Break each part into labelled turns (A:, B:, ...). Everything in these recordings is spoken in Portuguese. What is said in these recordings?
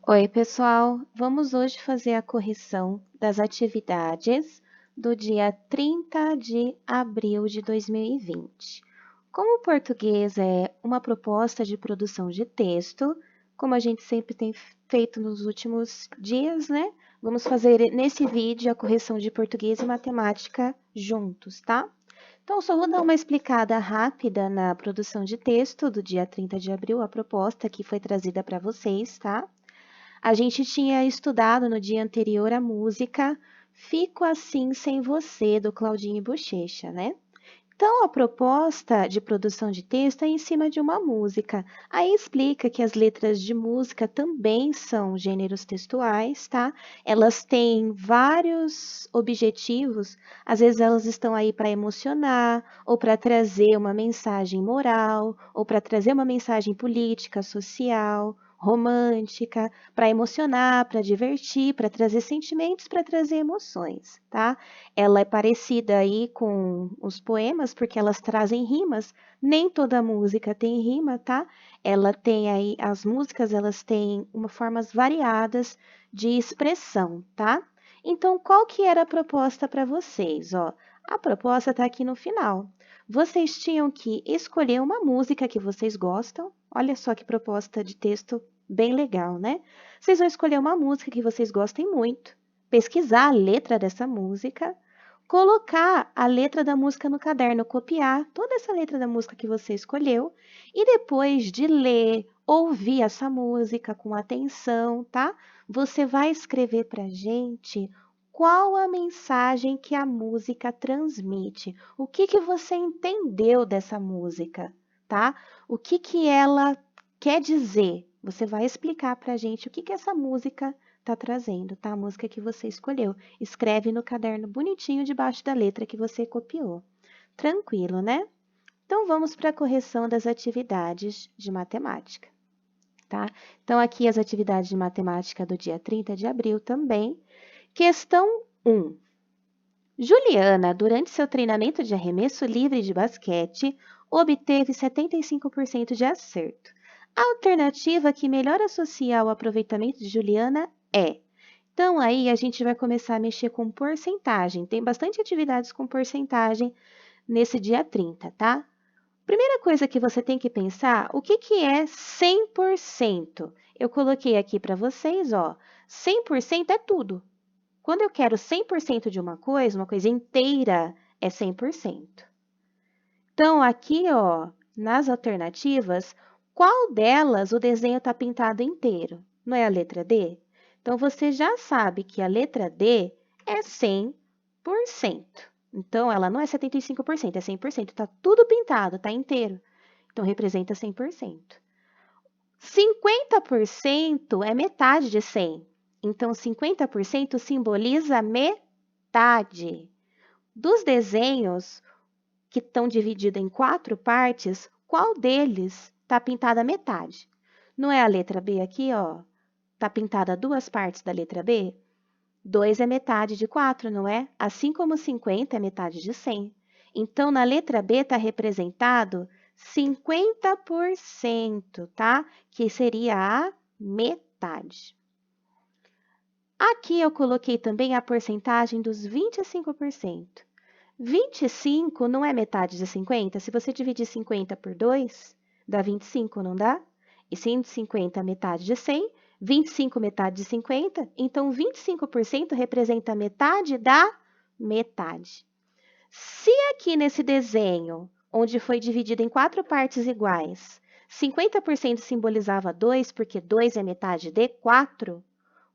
A: Oi, pessoal! Vamos hoje fazer a correção das atividades do dia 30 de abril de 2020. Como o português é uma proposta de produção de texto, como a gente sempre tem feito nos últimos dias, né? Vamos fazer nesse vídeo a correção de português e matemática juntos, tá? Então, só vou dar uma explicada rápida na produção de texto do dia 30 de abril, a proposta que foi trazida para vocês, tá? A gente tinha estudado no dia anterior a música Fico Assim Sem Você, do Claudinho Bochecha, né? Então, a proposta de produção de texto é em cima de uma música. Aí explica que as letras de música também são gêneros textuais, tá? Elas têm vários objetivos, às vezes elas estão aí para emocionar, ou para trazer uma mensagem moral, ou para trazer uma mensagem política, social, romântica, para emocionar, para divertir, para trazer sentimentos, para trazer emoções, tá? Ela é parecida aí com os poemas, porque elas trazem rimas. Nem toda música tem rima, tá? Ela tem aí, as músicas, elas têm formas variadas de expressão, tá? Então, qual que era a proposta para vocês? Ó, a proposta está aqui no final. Vocês tinham que escolher uma música que vocês gostam. Olha só que proposta de texto bem legal, né? Vocês vão escolher uma música que vocês gostem muito, pesquisar a letra dessa música, colocar a letra da música no caderno, copiar toda essa letra da música que você escolheu e depois de ler, ouvir essa música com atenção, tá? Você vai escrever para a gente qual a mensagem que a música transmite, o que que você entendeu dessa música, tá? O que que ela quer dizer? Você vai explicar para a gente o que que essa música está trazendo, tá? A música que você escolheu. Escreve no caderno bonitinho debaixo da letra que você copiou. Tranquilo, né? Então, vamos para a correção das atividades de matemática, tá? Então, aqui as atividades de matemática do dia 30 de abril também. Questão 1. Juliana, durante seu treinamento de arremesso livre de basquete, obteve 75% de acerto. A alternativa que melhor associa ao aproveitamento de Juliana é. Então, aí a gente vai começar a mexer com porcentagem. Tem bastante atividades com porcentagem nesse dia 30, tá? Primeira coisa que você tem que pensar, o que que é 100%? Eu coloquei aqui para vocês, ó, 100% é tudo. Quando eu quero 100% de uma coisa inteira, é 100%. Então, aqui, ó, nas alternativas, qual delas o desenho está pintado inteiro? Não é a letra D? Então, você já sabe que a letra D é 100%. Então, ela não é 75%, é 100%. Está tudo pintado, está inteiro. Então, representa 100%. 50% é metade de 100. Então, 50% simboliza metade. Dos desenhos que estão divididos em 4 partes, qual deles está pintada a metade? Não é a letra B aqui, ó? Está pintada 2 partes da letra B? 2 é metade de 4, não é? Assim como 50 é metade de 100. Então, na letra B está representado 50%, tá? Que seria a metade. Aqui eu coloquei também a porcentagem dos 25%. 25 não é metade de 50? Se você dividir 50 por 2, dá 25, não dá? E 150 metade de 100, 25 metade de 50, então 25% representa metade da metade. Se aqui nesse desenho, onde foi dividido em 4 partes iguais, 50% simbolizava 2, porque 2 é metade de 4,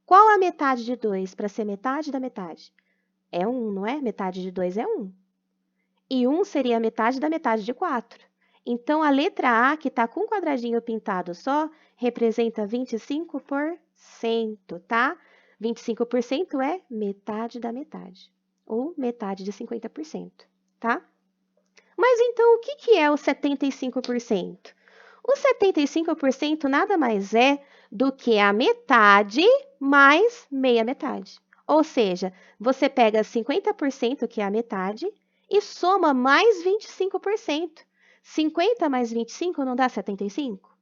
A: qual a metade de 2 para ser metade da metade? É 1, não é? Metade de 2 é 1. E 1 seria a metade da metade de 4. Então, a letra A, que está com um quadradinho pintado só, representa 25%, tá? 25% é metade da metade, ou metade de 50%, tá? Mas então, o que que é o 75%? O 75% nada mais é do que a metade mais meia metade. Ou seja, você pega 50%, que é a metade, e soma mais 25%. 50 mais 25 não dá 75?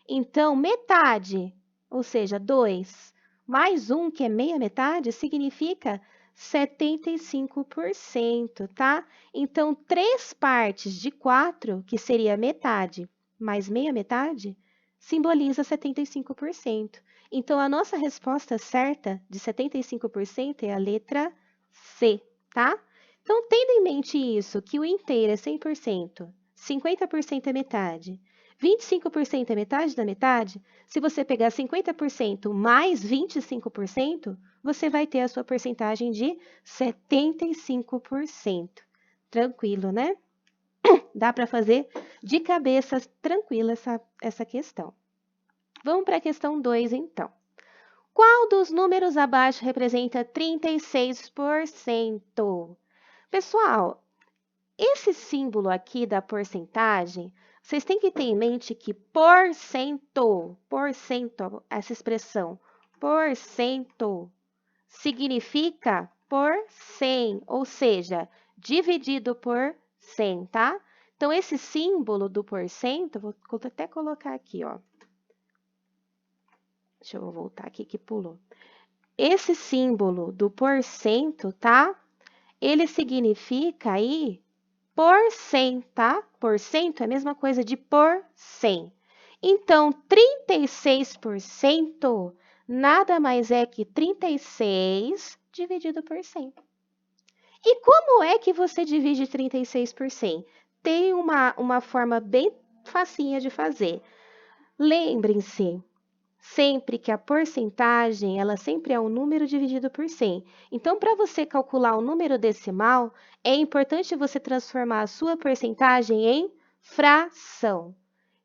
A: Então, metade ou seja, 2 mais 1, que é meia metade, significa 75%, tá? Então, 3 partes de 4, que seria metade, mais meia metade, simboliza 75%. Então, a nossa resposta certa de 75% é a letra C, tá? Então, tendo em mente isso, que o inteiro é 100%, 50% é metade, 25% é metade da metade, se você pegar 50% mais 25%, você vai ter a sua porcentagem de 75%. Tranquilo, né? Dá para fazer de cabeça tranquila essa questão. Vamos para a questão 2, então. Qual dos números abaixo representa 36%? Pessoal, esse símbolo aqui da porcentagem, vocês têm que ter em mente que porcento, essa expressão, porcento, significa por 100, ou seja, dividido por 100, tá? Então, esse símbolo do porcento, vou até colocar aqui, ó. Deixa eu voltar aqui que pulou. Esse símbolo do porcento, tá? Ele significa aí por 100, tá? Porcento é a mesma coisa de por 100. Então, 36% nada mais é que 36 dividido por 100. E como é que você divide 36 por 100? Tem uma forma bem facinha de fazer. Lembrem-se, sempre que a porcentagem, ela sempre é um número dividido por 100. Então, para você calcular o número decimal, é importante você transformar a sua porcentagem em fração.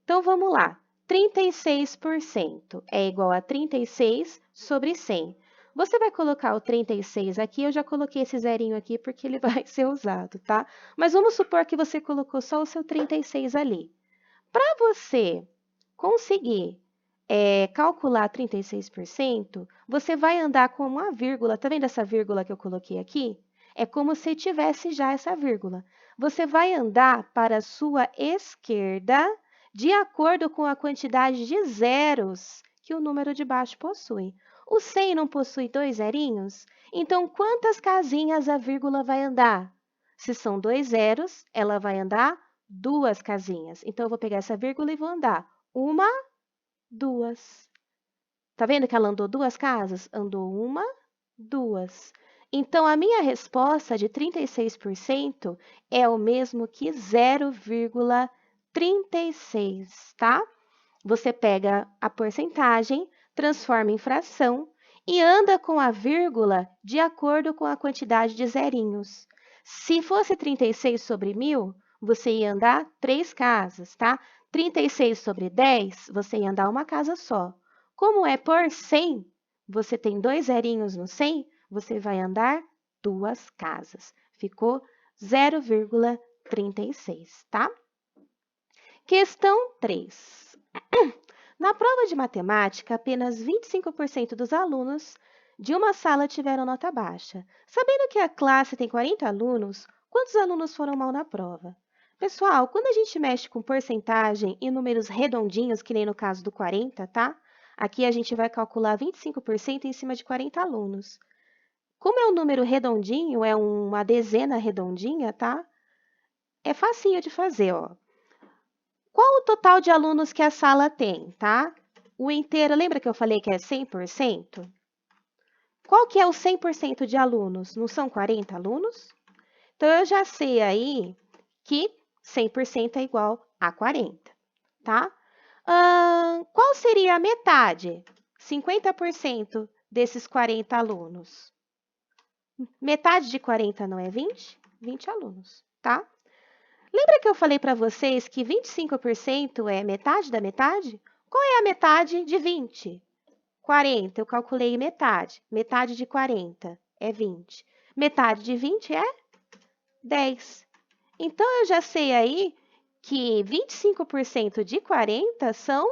A: Então, vamos lá. 36% é igual a 36 sobre 100. Você vai colocar o 36 aqui, eu já coloquei esse zerinho aqui porque ele vai ser usado, tá? Mas vamos supor que você colocou só o seu 36 ali. Para você conseguir calcular 36%, você vai andar com uma vírgula. Tá vendo essa vírgula que eu coloquei aqui? É como se tivesse já essa vírgula. Você vai andar para a sua esquerda de acordo com a quantidade de zeros que o número de baixo possui. O 100 não possui 2 zerinhos? Então, quantas casinhas a vírgula vai andar? Se são 2 zeros, ela vai andar 2 casinhas. Então, eu vou pegar essa vírgula e vou andar 1, 2. Tá vendo que ela andou 2 casas? Andou 1, 2. Então, a minha resposta de 36% é o mesmo que 0,36, tá? Você pega a porcentagem, transforma em fração e anda com a vírgula de acordo com a quantidade de zerinhos. Se fosse 36 sobre 1.000, você ia andar 3 casas, tá? 36 sobre 10, você ia andar uma casa só. Como é por 100, você tem 2 zerinhos no 100, você vai andar 2 casas. Ficou 0,36, tá? Questão 3. Na prova de matemática, apenas 25% dos alunos de uma sala tiveram nota baixa. Sabendo que a classe tem 40 alunos, quantos alunos foram mal na prova? Pessoal, quando a gente mexe com porcentagem e números redondinhos, que nem no caso do 40, tá? Aqui a gente vai calcular 25% em cima de 40 alunos. Como é um número redondinho, é uma dezena redondinha, tá? É facinho de fazer, ó. Qual o total de alunos que a sala tem, tá? O inteiro, lembra que eu falei que é 100%? Qual que é o 100% de alunos? Não são 40 alunos? Então, eu já sei aí que 100% é igual a 40, tá? Qual seria a metade? 50% desses 40 alunos. Metade de 40 não é 20? 20 alunos, tá? Lembra que eu falei para vocês que 25% é metade da metade? Qual é a metade de 20? 40, eu calculei metade. Metade de 40 é 20. Metade de 20 é 10. Então, eu já sei aí que 25% de 40 são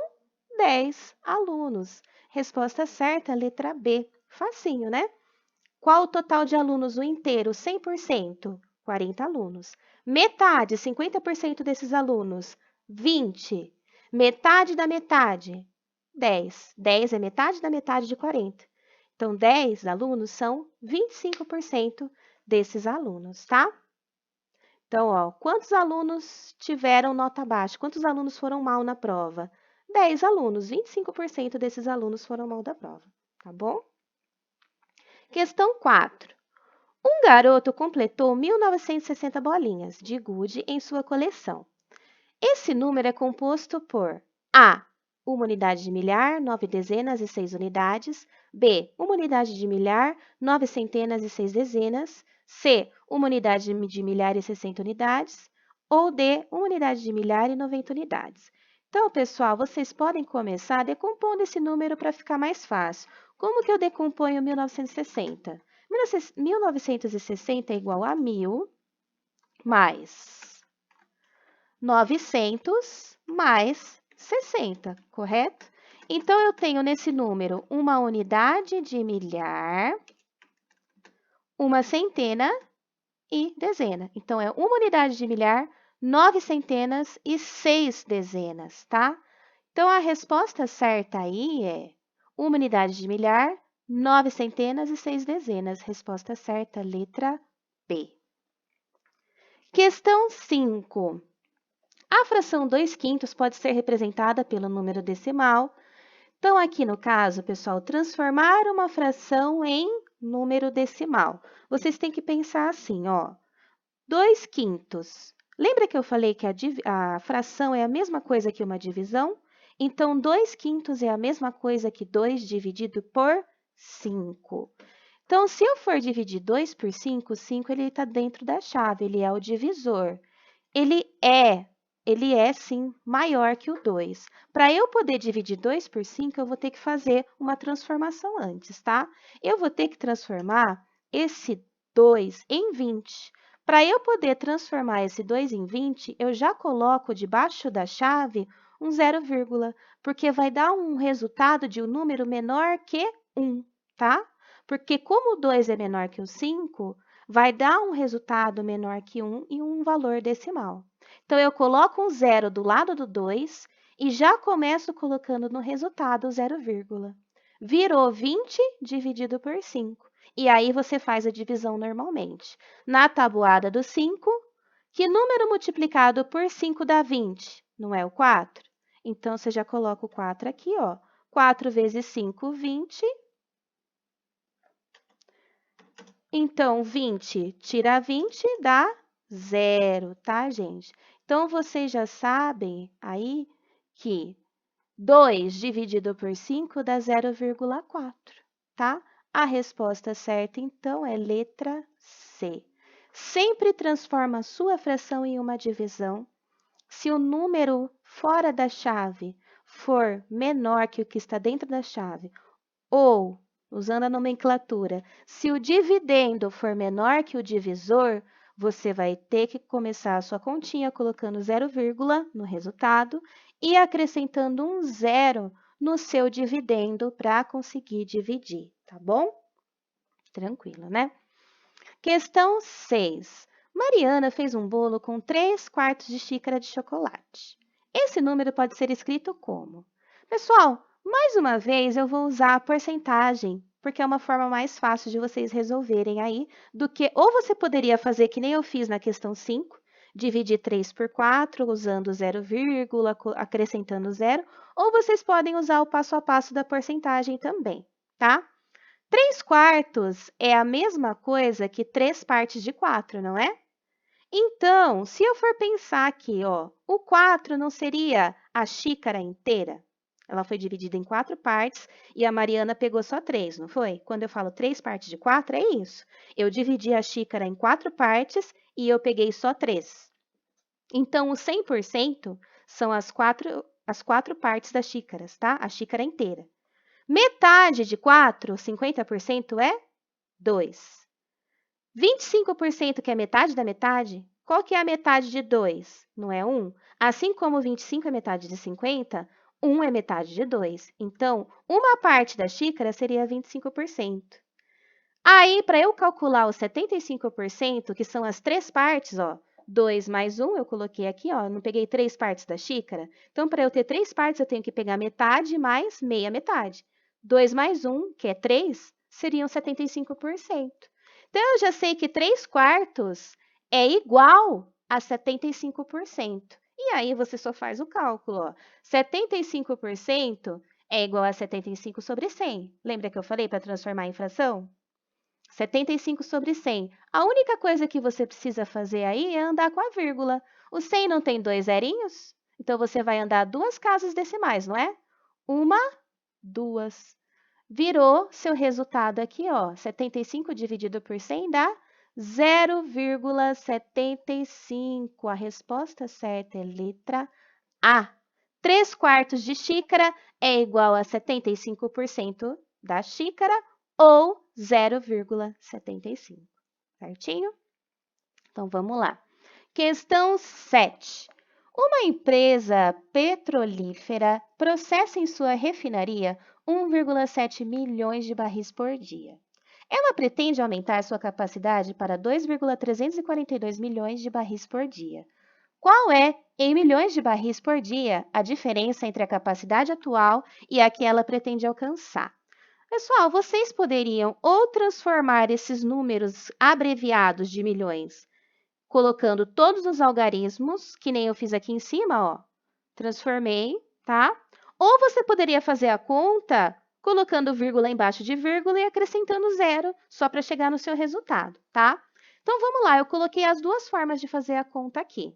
A: 10 alunos. Resposta certa, letra B. Facinho, né? Qual o total de alunos, o inteiro, 100%? 40 alunos. Metade, 50% desses alunos, 20. Metade da metade, 10. 10 é metade da metade de 40. Então, 10 alunos são 25% desses alunos, tá? Então, ó, quantos alunos tiveram nota baixa? Quantos alunos foram mal na prova? 10 alunos, 25% desses alunos foram mal da prova, tá bom? Questão 4. Um garoto completou 1960 bolinhas de gude em sua coleção. Esse número é composto por A, uma unidade de milhar, 9 dezenas e 6 unidades. B, uma unidade de milhar, 9 centenas e 6 dezenas. C, uma unidade de milhar e 60 unidades. Ou D, uma unidade de milhar e 90 unidades. Então, pessoal, vocês podem começar decompondo esse número para ficar mais fácil. Como que eu decomponho 1960? 1960 é igual a 1.000 mais 900 mais 60, correto? Então, eu tenho nesse número uma unidade de milhar, uma centena e dezena. Então, é uma unidade de milhar, 9 centenas e 6 dezenas, tá? Então, a resposta certa aí é uma unidade de milhar, 9 centenas e 6 dezenas. Resposta certa, letra B. Questão 5. A fração 2/5 pode ser representada pelo número decimal. Então, aqui no caso, pessoal, transformar uma fração em número decimal. Vocês têm que pensar assim, ó. 2/5. Lembra que eu falei que a fração é a mesma coisa que uma divisão? Então, 2/5 é a mesma coisa que 2 dividido por 5. Então, se eu for dividir 2 por 5, 5 está dentro da chave, ele é o divisor. Ele é, sim, maior que o 2. Para eu poder dividir 2 por 5, eu vou ter que fazer uma transformação antes, tá? Eu vou ter que transformar esse 2 em 20. Para eu poder transformar esse 2 em 20, eu já coloco debaixo da chave um 0, porque vai dar um resultado de um número menor que 1, tá? Porque como o 2 é menor que o 5, vai dar um resultado menor que 1 e um valor decimal. Então, eu coloco um 0 do lado do 2 e já começo colocando no resultado o 0, virou 20 dividido por 5. E aí, você faz a divisão normalmente. Na tabuada do 5, que número multiplicado por 5 dá 20? Não é o 4? Então, você já coloca o 4 aqui, ó. 4 vezes 5, 20. Então, 20 tira 20 dá 0, tá, gente? Então, vocês já sabem aí que 2 dividido por 5 dá 0,4, tá? A resposta certa, então, é letra C. Sempre transforma a sua fração em uma divisão. Se o número fora da chave for menor que o que está dentro da chave, ou, usando a nomenclatura, se o dividendo for menor que o divisor, você vai ter que começar a sua continha colocando 0, no resultado e acrescentando um 0 no seu dividendo para conseguir dividir, tá bom? Tranquilo, né? Questão 6. Mariana fez um bolo com 3/4 de xícara de chocolate. Esse número pode ser escrito como? Pessoal, mais uma vez eu vou usar a porcentagem, porque é uma forma mais fácil de vocês resolverem aí, do que ou você poderia fazer que nem eu fiz na questão 5, dividir 3 por 4, usando 0, acrescentando 0, ou vocês podem usar o passo a passo da porcentagem também, tá? 3/4 é a mesma coisa que 3 partes de 4, não é? Então, se eu for pensar aqui, ó, o 4 não seria a xícara inteira? Ela foi dividida em 4 partes e a Mariana pegou só 3, não foi? Quando eu falo 3 partes de 4, é isso. Eu dividi a xícara em 4 partes e eu peguei só 3. Então, o 100% são as quatro partes das xícaras, tá? A xícara inteira. Metade de 4, 50% é 2. 25% que é metade da metade, qual que é a metade de 2? Não é 1? Assim como 25 é metade de 50, 1 é metade de 2. Então, uma parte da xícara seria 25%. Aí, para eu calcular os 75%, que são as 3 partes, ó, 2 mais 1, eu coloquei aqui, ó, não peguei 3 partes da xícara? Então, para eu ter 3 partes, eu tenho que pegar metade mais meia metade. 2 mais 1, que é 3, seriam 75%. Então, eu já sei que 3 quartos é igual a 75%. E aí, você só faz o cálculo, ó. 75% é igual a 75 sobre 100. Lembra que eu falei para transformar em fração? 75 sobre 100. A única coisa que você precisa fazer aí é andar com a vírgula. O 100 não tem 2 zerinhos? Então, você vai andar 2 casas decimais, não é? 1, 2. Virou seu resultado aqui, ó. 75 dividido por 100 dá 0,75. A resposta certa é letra A. 3 quartos de xícara é igual a 75% da xícara ou 0,75, certinho? Então, vamos lá. Questão 7. Uma empresa petrolífera processa em sua refinaria 1,7 milhões de barris por dia. Ela pretende aumentar sua capacidade para 2,342 milhões de barris por dia. Qual é, em milhões de barris por dia, a diferença entre a capacidade atual e a que ela pretende alcançar? Pessoal, vocês poderiam ou transformar esses números abreviados de milhões, colocando todos os algarismos, que nem eu fiz aqui em cima, ó. Transformei, tá? Ou você poderia fazer a conta colocando vírgula embaixo de vírgula e acrescentando zero, só para chegar no seu resultado, tá? Então, vamos lá, eu coloquei as duas formas de fazer a conta aqui.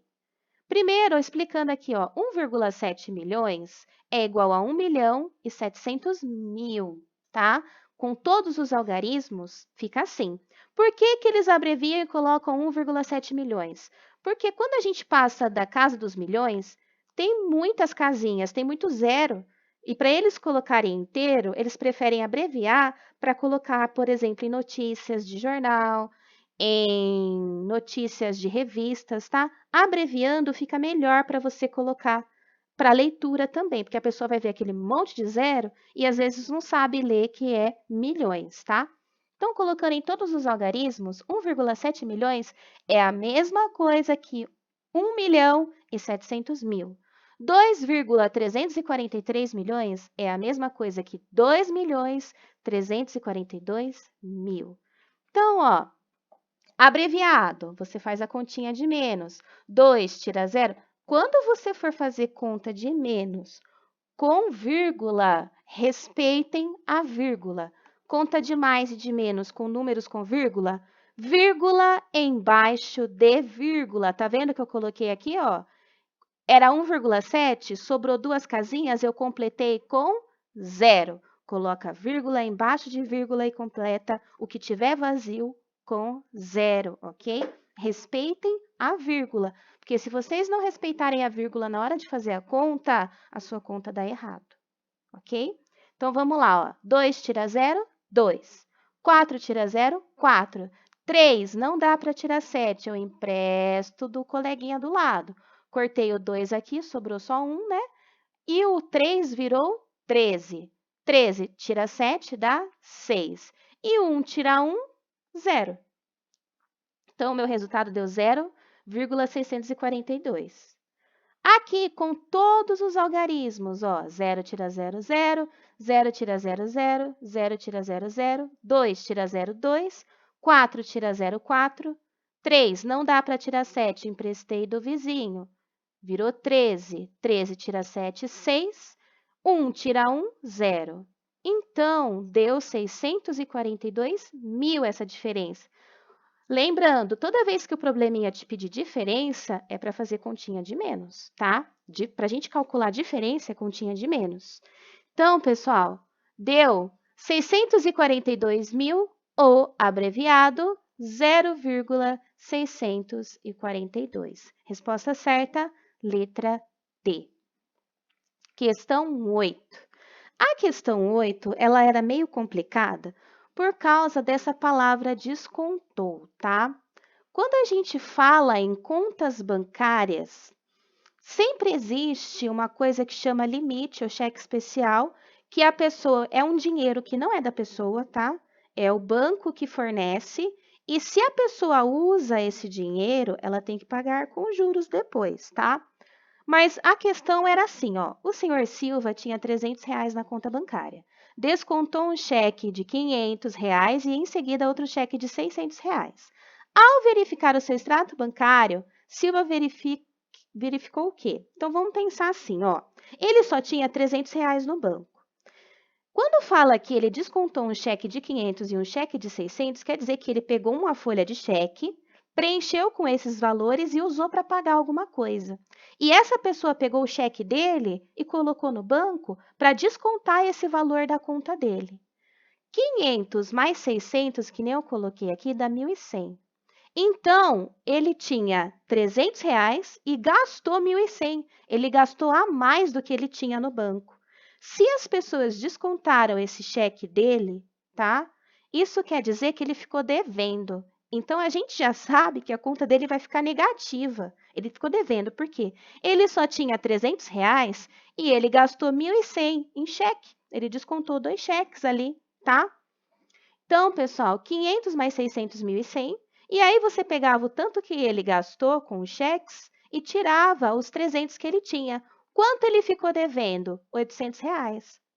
A: Primeiro, explicando aqui, ó, 1,7 milhões é igual a 1 milhão e 700 mil, tá? Com todos os algarismos, fica assim. Por que que eles abreviam e colocam 1,7 milhões? Porque quando a gente passa da casa dos milhões, tem muitas casinhas, tem muito zero. E para eles colocarem inteiro, eles preferem abreviar para colocar, por exemplo, em notícias de jornal, em notícias de revistas, tá? Abreviando fica melhor para você colocar para leitura também, porque a pessoa vai ver aquele monte de zero e às vezes não sabe ler que é milhões, tá? Então, colocando em todos os algarismos, 1,7 milhões é a mesma coisa que 1 milhão e 700 mil. 2,343 milhões é a mesma coisa que 2 milhões 342 mil. Então, ó, abreviado, você faz a continha de menos. 2 tira 0. Quando você for fazer conta de menos com vírgula, respeitem a vírgula. Conta de mais e de menos com números com vírgula, vírgula embaixo de vírgula. Tá vendo que eu coloquei aqui, ó? Era 1,7, sobrou duas casinhas, eu completei com 0. Coloca vírgula embaixo de vírgula e completa o que tiver vazio com 0, ok? Respeitem a vírgula, porque se vocês não respeitarem a vírgula na hora de fazer a sua conta dá errado, ok? Então, vamos lá, ó. 2 tira 0, 2. 4 tira 0, 4. 3, não dá para tirar 7, eu empresto do coleguinha do lado. Cortei o 2 aqui, sobrou só 1, né? E o 3 virou 13. 13 tira 7, dá 6. E 1 tira 1, 0. Então, o meu resultado deu 0,642. Aqui, com todos os algarismos, ó, 0 tira 0, 0, 0 tira 0, 0, 0 tira 0, 0, 2 tira 0, 2, 4 tira 0, 4, 3, não dá para tirar 7, emprestei do vizinho, virou 13, 13 tira 7, 6, 1 tira 1, 0. Então, deu 642 mil essa diferença. Lembrando, toda vez que o probleminha te pedir diferença, é para fazer continha de menos, tá? Para a gente calcular a diferença, é continha de menos. Então, pessoal, deu 642 mil, ou abreviado, 0,642. Resposta certa, letra D. Questão 8. A questão 8, ela era meio complicada, por causa dessa palavra descontou, tá? Quando a gente fala em contas bancárias, sempre existe uma coisa que chama limite ou cheque especial, que a pessoa é um dinheiro que não é da pessoa, tá? É o banco que fornece E se a pessoa usa esse dinheiro, ela tem que pagar com juros depois, tá? Mas a questão era assim, ó, o senhor Silva tinha R$ 300 na conta bancária. Descontou um cheque de R$ 500 e em seguida outro cheque de R$ 600. Ao verificar o seu extrato bancário, Silva verificou o quê? Então vamos pensar assim, ó. Ele só tinha R$ 300 no banco. Quando fala que ele descontou um cheque de 500 e um cheque de 600, quer dizer que ele pegou uma folha de cheque, preencheu com esses valores e usou para pagar alguma coisa. E essa pessoa pegou o cheque dele e colocou no banco para descontar esse valor da conta dele. 500 mais 600, que nem eu coloquei aqui, dá 1.100. Então, ele tinha R$ 300 e gastou 1.100. Ele gastou a mais do que ele tinha no banco. Se as pessoas descontaram esse cheque dele, tá? Isso quer dizer que ele ficou devendo. Então, a gente já sabe que a conta dele vai ficar negativa. Ele ficou devendo, por quê? Ele só tinha R$ 300 e ele gastou 1.100 em cheque. Ele descontou 2 cheques ali, tá? Então, pessoal, 500 mais 600, 1.100. E aí você pegava o tanto que ele gastou com os cheques e tirava os 300 que ele tinha. Quanto ele ficou devendo? R$ 800,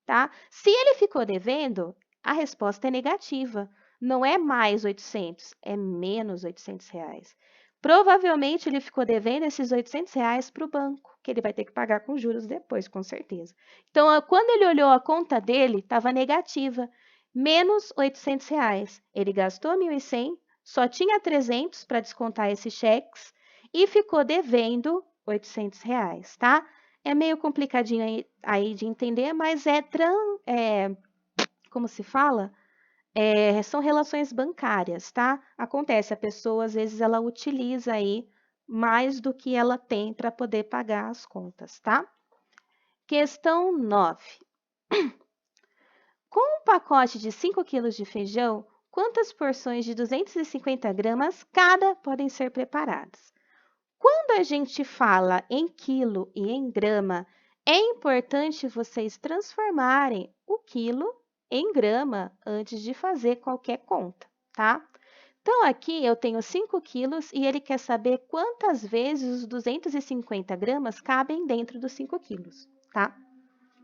A: tá? Se ele ficou devendo, a resposta é negativa. Não é mais 800, é menos R$ 800. Provavelmente ele ficou devendo esses R$ 800 para o banco, que ele vai ter que pagar com juros depois, com certeza. Então, quando ele olhou a conta dele, estava negativa, menos R$ 800. Ele gastou 1.100, só tinha 300 para descontar esses cheques e ficou devendo R$ 800, tá? É meio complicadinho aí de entender, mas como se fala? São relações bancárias, tá? Acontece, a pessoa às vezes ela utiliza aí mais do que ela tem para poder pagar as contas, tá? Questão 9. Com um pacote de 5 quilos de feijão, quantas porções de 250 gramas cada podem ser preparadas? Quando a gente fala em quilo e em grama, é importante vocês transformarem o quilo em grama antes de fazer qualquer conta, tá? Então, aqui eu tenho 5 quilos e ele quer saber quantas vezes os 250 gramas cabem dentro dos 5 quilos, tá?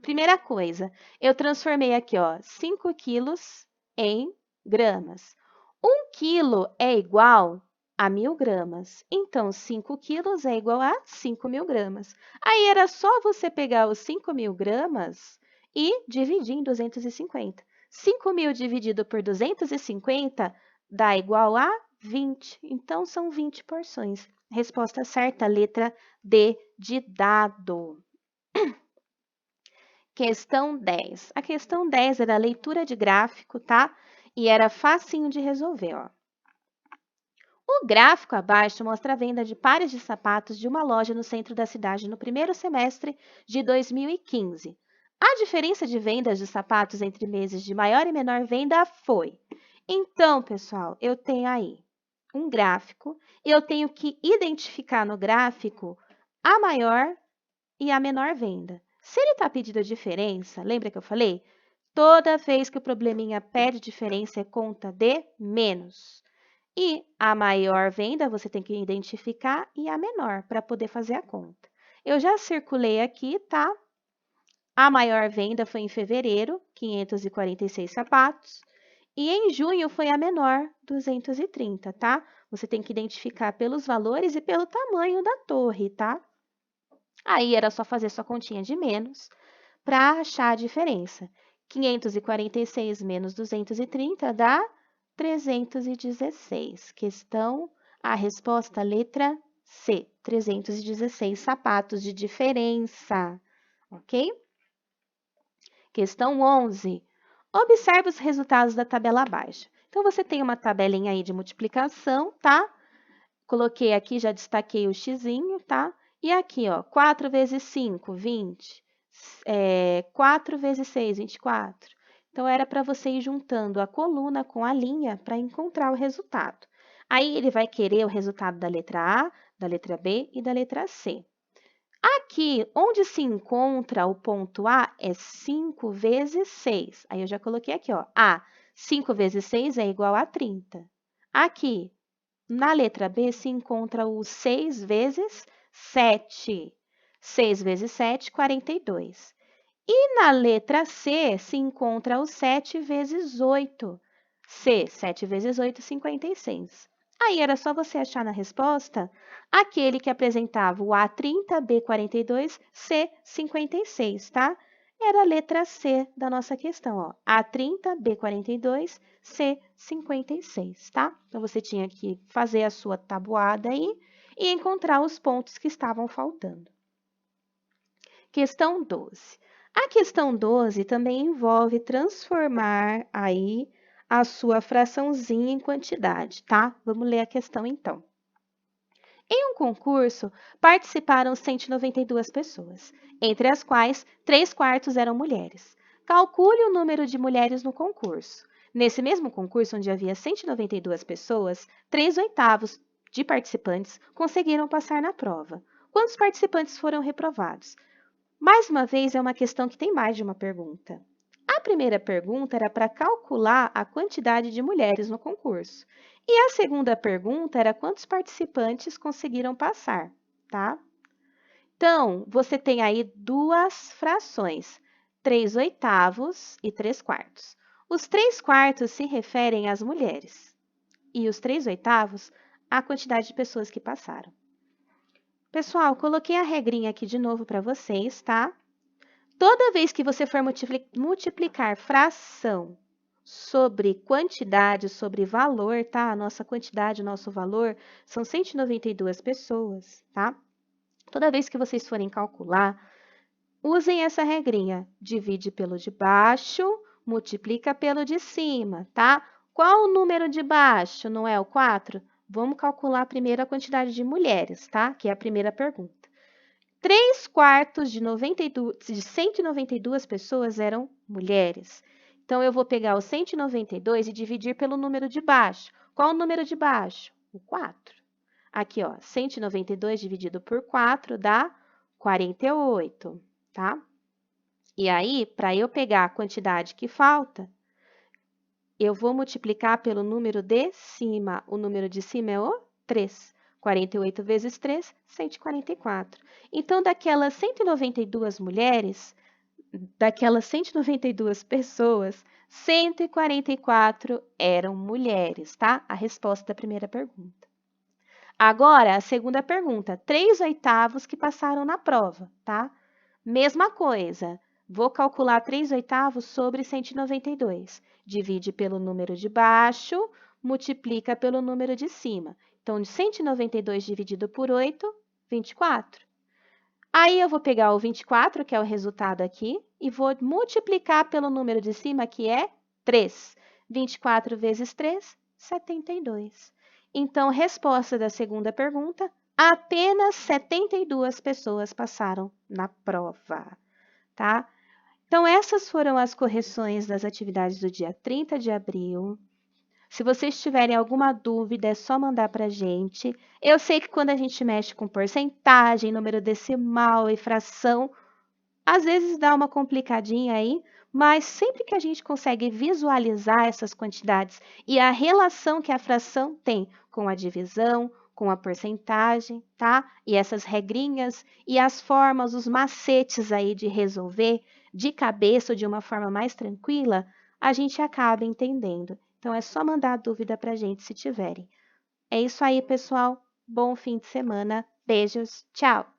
A: Primeira coisa, eu transformei aqui, ó, 5 quilos em gramas. 1 quilo é igual a 1.000 gramas. Então, 5 quilos é igual a 5.000 gramas. Aí, era só você pegar os 5.000 gramas e dividir em 250. 5.000 dividido por 250 dá igual a 20. Então, são 20 porções. Resposta certa, letra D de dado. Questão 10. A questão 10 era a leitura de gráfico, tá? E era facinho de resolver, ó. O gráfico abaixo mostra a venda de pares de sapatos de uma loja no centro da cidade no primeiro semestre de 2015. A diferença de vendas de sapatos entre meses de maior e menor venda foi. Então, pessoal, eu tenho aí um gráfico e eu tenho que identificar no gráfico a maior e a menor venda. Se ele está pedindo a diferença, lembra que eu falei? Toda vez que o probleminha pede diferença é conta de menos. E a maior venda você tem que identificar e a menor para poder fazer a conta. Eu já circulei aqui, tá? A maior venda foi em fevereiro, 546 sapatos. E em junho foi a menor, 230, tá? Você tem que identificar pelos valores e pelo tamanho da torre, tá? Aí era só fazer sua continha de menos para achar a diferença. 546 menos 230 dá 316. A resposta, letra C, 316 sapatos de diferença, ok? Questão 11. Observe os resultados da tabela abaixo. Então, você tem uma tabelinha aí de multiplicação, tá? Coloquei aqui, já destaquei o xizinho, tá? E aqui, ó, 4 vezes 5, 20. 4 vezes 6, 24. Então, era para você ir juntando a coluna com a linha para encontrar o resultado. Aí, ele vai querer o resultado da letra A, da letra B e da letra C. Aqui, onde se encontra o ponto A, é 5 vezes 6. Aí, eu já coloquei aqui, ó, A, 5 vezes 6 é igual a 30. Aqui, na letra B, se encontra o 6 vezes 7. 6 vezes 7, 42. E na letra C, se encontra o 7 vezes 8. C, 7 vezes 8, 56. Aí era só você achar na resposta aquele que apresentava o A30, B42, C56, tá? Era a letra C da nossa questão, ó. A30, B42, C56, tá? Então, você tinha que fazer a sua tabuada aí e encontrar os pontos que estavam faltando. Questão 12. A questão 12 também envolve transformar aí a sua fraçãozinha em quantidade, tá? Vamos ler a questão então. Em um concurso, participaram 192 pessoas, entre as quais 3/4 eram mulheres. Calcule o número de mulheres no concurso. Nesse mesmo concurso, onde havia 192 pessoas, 3/8 de participantes conseguiram passar na prova. Quantos participantes foram reprovados? Mais uma vez, é uma questão que tem mais de uma pergunta. A primeira pergunta era para calcular a quantidade de mulheres no concurso. E a segunda pergunta era quantos participantes conseguiram passar, tá? Então, você tem aí duas frações, 3/8 e 3/4. Os 3/4 se referem às mulheres e os 3/8 à quantidade de pessoas que passaram. Pessoal, coloquei a regrinha aqui de novo para vocês, tá? Toda vez que você for multiplicar fração sobre quantidade, sobre valor, tá? A nossa quantidade, o nosso valor são 192 pessoas, tá? Toda vez que vocês forem calcular, usem essa regrinha. Divide pelo de baixo, multiplica pelo de cima, tá? Qual o número de baixo? Não é o 4? Vamos calcular primeiro a quantidade de mulheres, tá? Que é a primeira pergunta. 3/4 de 192 pessoas eram mulheres. Então, eu vou pegar o 192 e dividir pelo número de baixo. Qual o número de baixo? O 4. Aqui, ó, 192 dividido por 4 dá 48, tá? E aí, para eu pegar a quantidade que falta, eu vou multiplicar pelo número de cima. O número de cima é o 3. 48 vezes 3, 144. Então, daquelas 192 mulheres, daquelas 192 pessoas, 144 eram mulheres, tá? A resposta da primeira pergunta. Agora, a segunda pergunta, 3/8 que passaram na prova, tá? Mesma coisa, vou calcular 3/8 sobre 192. Divide pelo número de baixo, multiplica pelo número de cima. Então, 192 dividido por 8, 24. Aí, eu vou pegar o 24, que é o resultado aqui, e vou multiplicar pelo número de cima, que é 3. 24 vezes 3, 72. Então, resposta da segunda pergunta, apenas 72 pessoas passaram na prova, tá? Então, essas foram as correções das atividades do dia 30 de abril. Se vocês tiverem alguma dúvida, é só mandar para a gente. Eu sei que quando a gente mexe com porcentagem, número decimal e fração, às vezes dá uma complicadinha aí, mas sempre que a gente consegue visualizar essas quantidades e a relação que a fração tem com a divisão, com a porcentagem, tá? E essas regrinhas e as formas, os macetes aí de resolver de cabeça ou de uma forma mais tranquila, a gente acaba entendendo. Então, é só mandar a dúvida para a gente se tiverem. É isso aí, pessoal. Bom fim de semana. Beijos. Tchau!